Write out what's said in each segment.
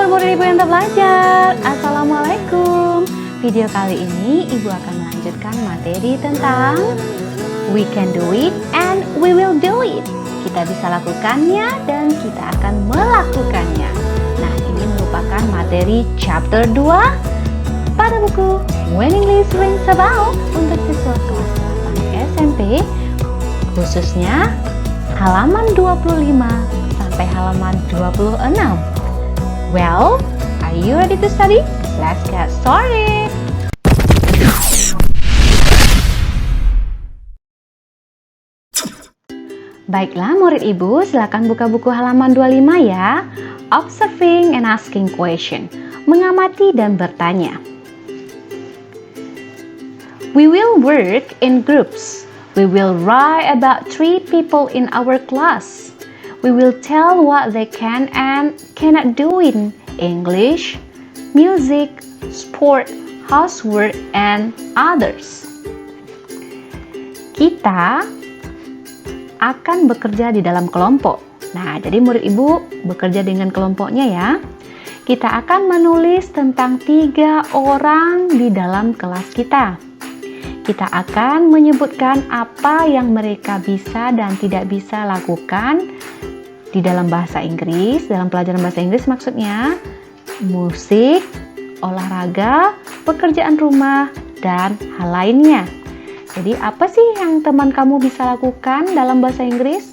murid-murid Ibu yang belajar. Assalamualaikum. Video kali ini Ibu akan melanjutkan materi tentang we can do it and we will do it. Kita bisa lakukannya dan kita akan melakukannya. Nah, ini merupakan materi chapter 2 pada buku When English Rings a Bell untuk siswa kelas 8 SMP, khususnya halaman 25 sampai halaman 26. Well, are you ready to study? Let's get started! Baiklah murid Ibu, silakan buka buku halaman 25 ya. Observing and asking question. Mengamati dan bertanya. We will work in groups. We will write about 3 people in our class. We will tell what they can and cannot do in English, music, sport, housework, and others. Kita akan bekerja di dalam kelompok. Nah, jadi murid Ibu bekerja dengan kelompoknya ya. Kita akan menulis tentang 3 orang di dalam kelas kita. Kita akan menyebutkan apa yang mereka bisa dan tidak bisa lakukan di dalam bahasa Inggris, dalam pelajaran bahasa Inggris maksudnya, musik, olahraga, pekerjaan rumah, dan hal lainnya. Jadi apa sih yang teman kamu bisa lakukan dalam bahasa Inggris?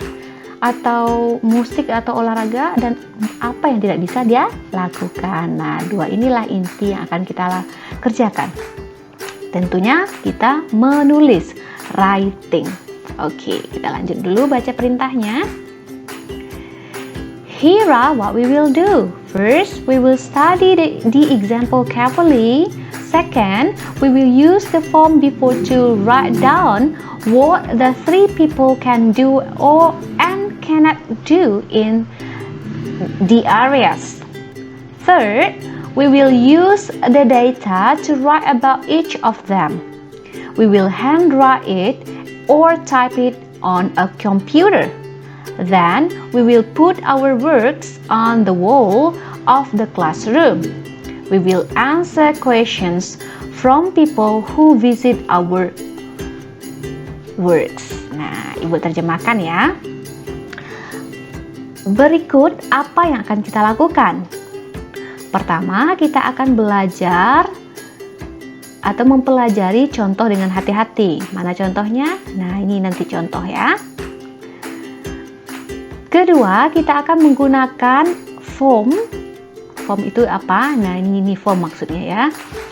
Atau musik atau olahraga, dan apa yang tidak bisa dia lakukan. Nah, 2 inilah inti yang akan kita kerjakan. Tentunya kita menulis, writing. Oke, kita lanjut dulu baca perintahnya. Here are what we will do. First, we will study the example carefully. Second, we will use the form before to write down what the 3 people can do or and cannot do in the areas. Third, we will use the data to write about each of them. We will handwrite it or type it on a computer. Then, we will put our works on the wall of the classroom. We will answer questions from people who visit our works. Nah, Ibu terjemahkan ya. Berikut apa yang akan kita lakukan. Pertama, kita akan belajar atau mempelajari contoh dengan hati-hati. Mana contohnya? Nah, ini nanti contoh ya. Kedua, kita akan menggunakan form. Form itu apa? Nah, ini form maksudnya ya.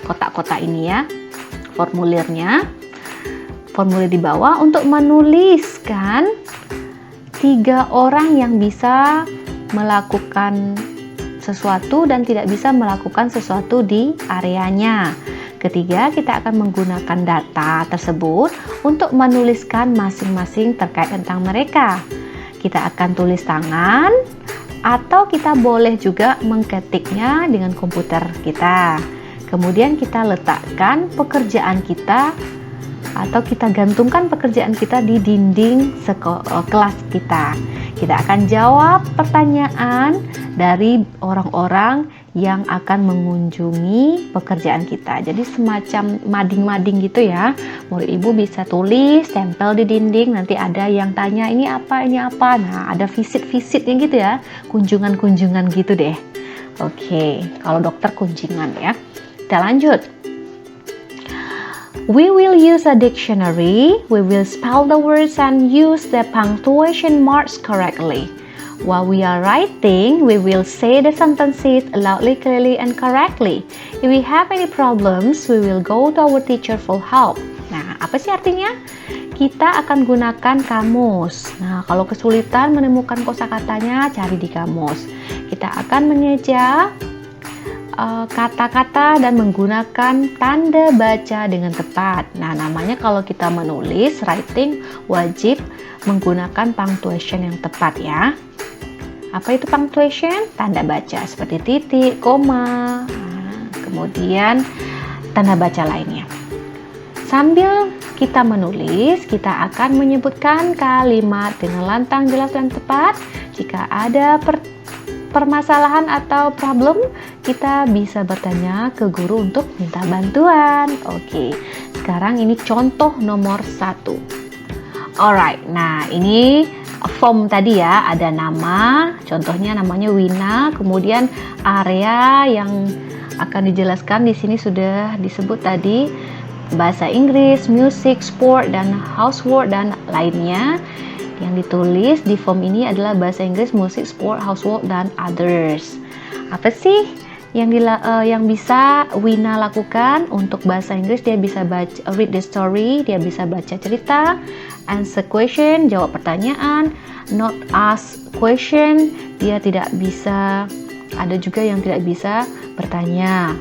Kotak-kotak ini ya. Formulirnya. Formulir di bawah untuk menuliskan 3 orang yang bisa melakukan sesuatu dan tidak bisa melakukan sesuatu di areanya. Ketiga, kita akan menggunakan data tersebut untuk menuliskan masing-masing terkait tentang mereka. Kita akan tulis tangan atau kita boleh juga mengketiknya dengan komputer kita. Kemudian kita letakkan pekerjaan kita atau kita gantungkan pekerjaan kita di dinding kelas kita. Kita akan jawab pertanyaan dari orang-orang yang akan mengunjungi pekerjaan kita. Jadi semacam mading-mading gitu ya. Murid Ibu bisa tulis, tempel di dinding, nanti ada yang tanya ini apa, ini apa. Nah, ada visit-visitnya gitu ya. Kunjungan-kunjungan gitu deh. Oke, kalau dokter kunjungan ya. Kita lanjut. We will use a dictionary. We will spell the words and use the punctuation marks correctly. While we are writing, we will say the sentences loudly, clearly, and correctly. If we have any problems, we will go to our teacher for help. Nah, apa sih artinya? Kita akan gunakan kamus. Nah, kalau kesulitan menemukan kosakatanya, cari di kamus. Kita akan mengeja kata-kata dan menggunakan tanda baca dengan tepat. Nah, namanya kalau kita menulis, writing, wajib menggunakan punctuation yang tepat ya. Apa itu punctuation? Tanda baca seperti titik, koma, kemudian tanda baca lainnya. Sambil kita menulis, kita akan menyebutkan kalimat dengan lantang, jelas, dan tepat. Jika ada permasalahan atau problem, kita bisa bertanya ke guru untuk minta bantuan. Oke, sekarang ini contoh nomor 1. Alright, nah ini form tadi ya, ada nama, contohnya namanya Wina, kemudian area yang akan dijelaskan di sini sudah disebut tadi, bahasa Inggris, music, sport, dan housework, dan lainnya. Yang ditulis di form ini adalah bahasa Inggris, musik, sport, housework, dan others. Apa sih yang bisa Wina lakukan? Untuk bahasa Inggris dia bisa read the story, dia bisa baca cerita, answer question, jawab pertanyaan, not ask question, dia tidak bisa, ada juga yang tidak bisa bertanya.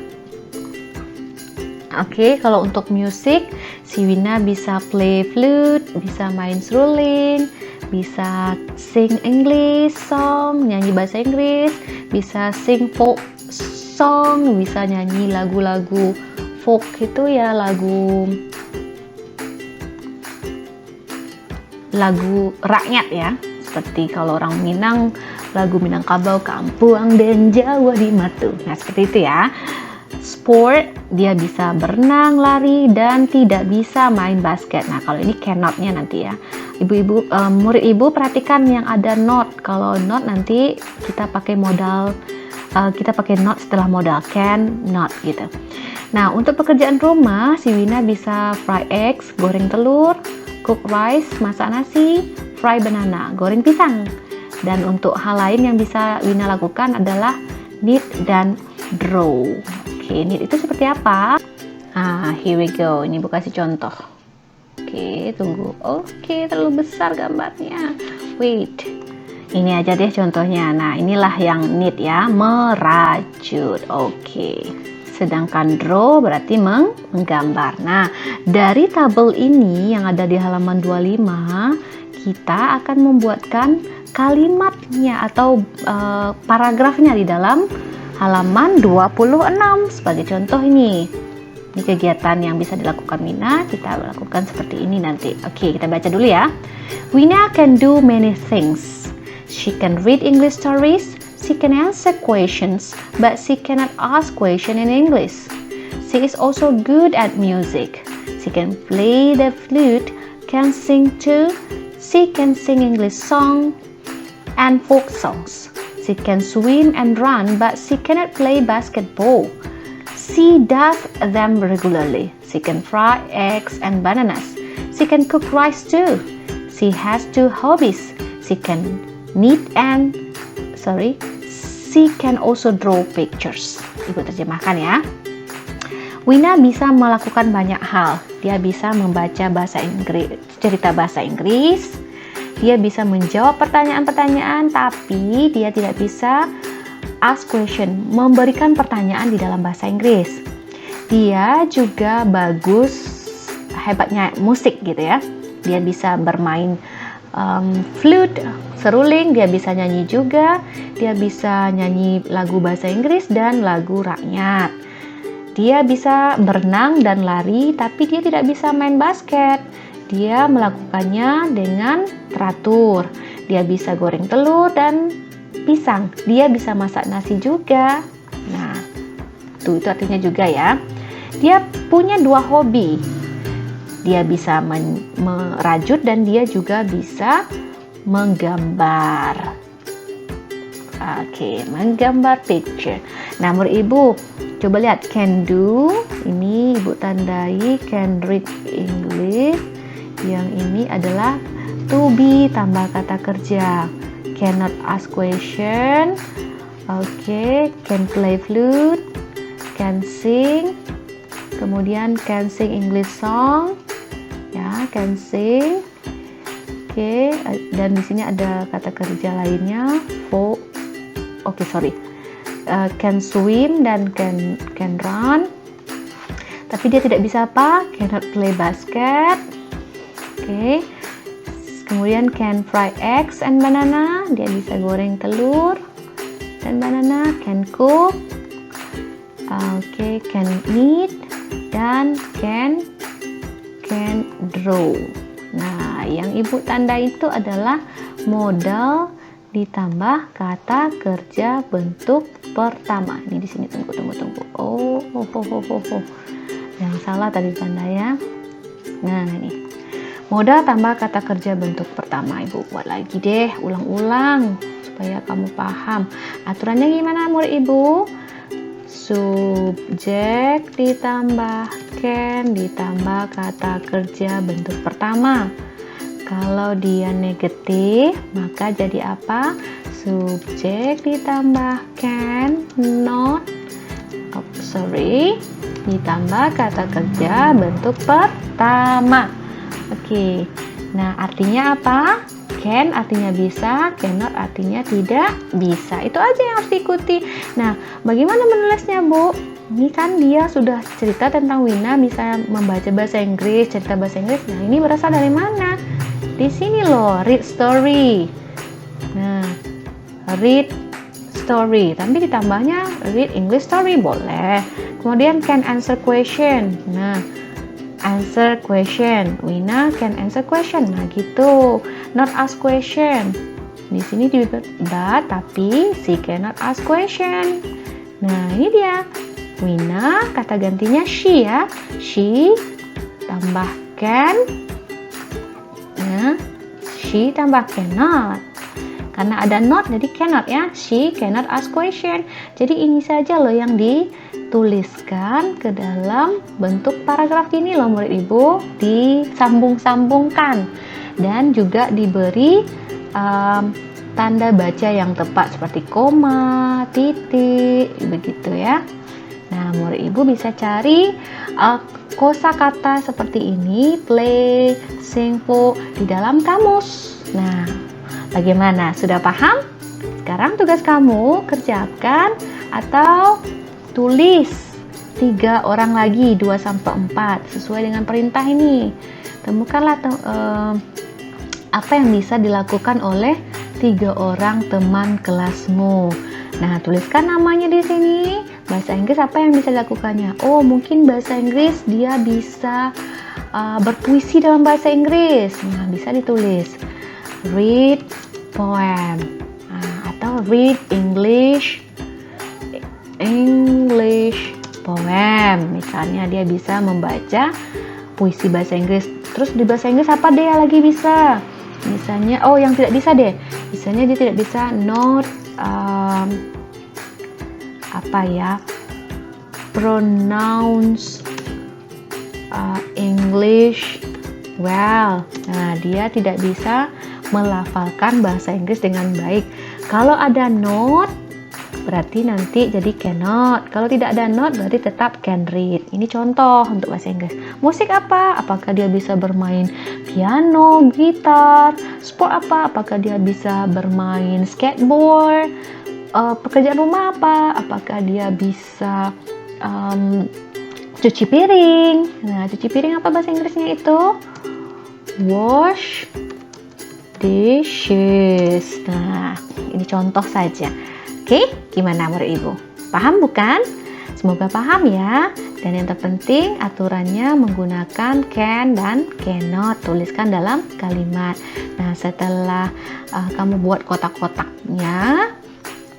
Oke, kalau untuk musik, si Wina bisa play flute, bisa main seruling, bisa sing English song, nyanyi bahasa Inggris, bisa sing folk song, bisa nyanyi lagu-lagu folk itu ya, lagu rakyat ya, seperti kalau orang Minang, lagu Minangkabau, Kampuang dan Jawa di Matu. Nah, seperti itu ya. Sport, dia bisa berenang, lari, dan tidak bisa main basket. Nah, kalau ini cannot-nya nanti ya. Murid ibu perhatikan yang ada not. Kalau not nanti kita pakai modal, kita pakai not setelah modal, can, not gitu. Nah, untuk pekerjaan rumah, si Wina bisa fry eggs, goreng telur, cook rice, masak nasi, fry banana, goreng pisang. Dan untuk hal lain yang bisa Wina lakukan adalah knit dan draw. Oke, knit itu seperti apa? Here we go. Ini Bu kasih contoh. Oke, tunggu. Oke, terlalu besar gambarnya. Wait. Ini aja deh contohnya. Nah, inilah yang knit ya, merajut. Oke. Sedangkan draw berarti menggambar. Nah, dari tabel ini yang ada di halaman 25, kita akan membuatkan kalimatnya atau paragrafnya di dalam halaman 26. Sebagai contoh ini kegiatan yang bisa dilakukan Wina, kita lakukan seperti ini nanti. Oke, kita baca dulu ya. Wina can do many things. She can read English stories, she can answer questions, but she cannot ask questions in English. She is also good at music. She can play the flute, can sing too. She can sing English songs and folk songs. She can swim and run, but she cannot play basketball. She does them regularly. She can fry eggs and bananas. She can cook rice too. She has 2 hobbies. She can knit and she can also draw pictures. Ibu terjemahkan ya. Wina bisa melakukan banyak hal. Dia bisa membaca bahasa Inggris, cerita bahasa Inggris. Dia bisa menjawab pertanyaan-pertanyaan, tapi dia tidak bisa ask question, memberikan pertanyaan di dalam bahasa Inggris. Dia juga bagus, hebatnya musik gitu ya. Dia bisa bermain flute, seruling, dia bisa nyanyi juga. Dia bisa nyanyi lagu bahasa Inggris dan lagu rakyat. Dia bisa berenang dan lari, tapi dia tidak bisa main basket. Dia melakukannya dengan teratur. Dia bisa goreng telur dan pisang. Dia bisa masak nasi juga. Nah, itu artinya juga ya. Dia punya 2 hobi. Dia bisa merajut dan dia juga bisa menggambar. Oke, menggambar picture. Nah, murid ibu, coba lihat can do. Ini ibu tandai can read English. Yang ini adalah to be tambah kata kerja. Cannot ask question. Oke, can play flute, can sing. Kemudian can sing English song. Ya, can sing. Oke, dan di sini ada kata kerja lainnya. Can swim dan can run. Tapi dia tidak bisa apa? Cannot play basket. Oke. Kemudian can fry eggs and banana. Dia bisa goreng telur dan banana. Can cook. Oke, can knit dan can draw. Nah, yang ibu tanda itu adalah modal ditambah kata kerja bentuk pertama. Ini di sini tunggu. Oh. Yang salah tadi tanda ya. Nah, ini. Modal tambah kata kerja bentuk pertama. Ibu buat lagi deh, ulang-ulang supaya kamu paham. Aturannya gimana murid Ibu? Subjek ditambah can ditambah kata kerja bentuk pertama. Kalau dia negatif, maka jadi apa? Subjek ditambah can, not, ditambah kata kerja bentuk pertama. Oke, nah artinya apa? Can artinya bisa, cannot artinya tidak bisa. Itu aja yang harus diikuti. Nah, bagaimana menulisnya, Bu? Ini kan dia sudah cerita tentang Wina bisa membaca bahasa Inggris, cerita bahasa Inggris. Nah, ini berasal dari mana? Di sini loh, read story. Nah, read story. Tapi ditambahnya read English story boleh. Kemudian can answer question. Nah, answer question. Wina can answer question. Nah, gitu. Not ask question. Di sini juga tapi she cannot ask question. Nah, ini dia. Wina kata gantinya she ya. She tambah can. Nah, she tambah cannot. Karena ada not jadi cannot ya. She cannot ask question. Jadi ini saja loh yang dituliskan ke dalam bentuk paragraf ini loh murid Ibu. Disambung-sambungkan. Dan juga diberi tanda baca yang tepat seperti koma, titik, begitu ya. Nah, murid Ibu bisa cari kosakata seperti ini, play, singpo di dalam kamus. Nah, bagaimana? Sudah paham? Sekarang tugas kamu kerjakan atau tulis 3 orang lagi, 2-4 sesuai dengan perintah ini. Temukanlah apa yang bisa dilakukan oleh 3 orang teman kelasmu. Nah, tuliskan namanya di sini. Bahasa Inggris apa yang bisa dilakukannya? Oh, mungkin bahasa Inggris dia bisa berpuisi dalam bahasa Inggris. Nah, bisa ditulis read poem atau read English poem. Misalnya dia bisa membaca puisi bahasa Inggris. Terus di bahasa Inggris apa dia lagi bisa? Misalnya, yang tidak bisa deh. Misalnya dia tidak bisa not pronounce English well. Nah, dia tidak bisa melafalkan bahasa Inggris dengan baik. Kalau ada not, berarti nanti jadi cannot. Kalau tidak ada not, berarti tetap can read. Ini contoh untuk bahasa Inggris. Musik apa? Apakah dia bisa bermain piano, gitar? Sport apa? Apakah dia bisa bermain skateboard? Pekerjaan rumah apa? Apakah dia bisa cuci piring? Nah, cuci piring apa bahasa Inggrisnya itu? Wash dishes. Nah, ini contoh saja. Oke, gimana murid Ibu? Paham bukan? Semoga paham ya. Dan yang terpenting aturannya menggunakan can dan cannot. Tuliskan dalam kalimat. Nah, setelah kamu buat kotak-kotaknya,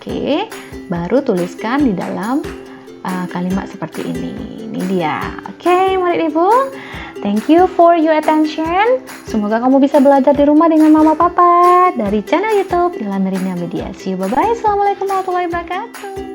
oke, baru tuliskan di dalam kalimat seperti ini. Ini dia. Oke, murid Ibu. Thank you for your attention. Semoga kamu bisa belajar di rumah dengan mama papa dari channel YouTube Ila Merina Media. See you, bye-bye. Assalamualaikum warahmatullahi wabarakatuh.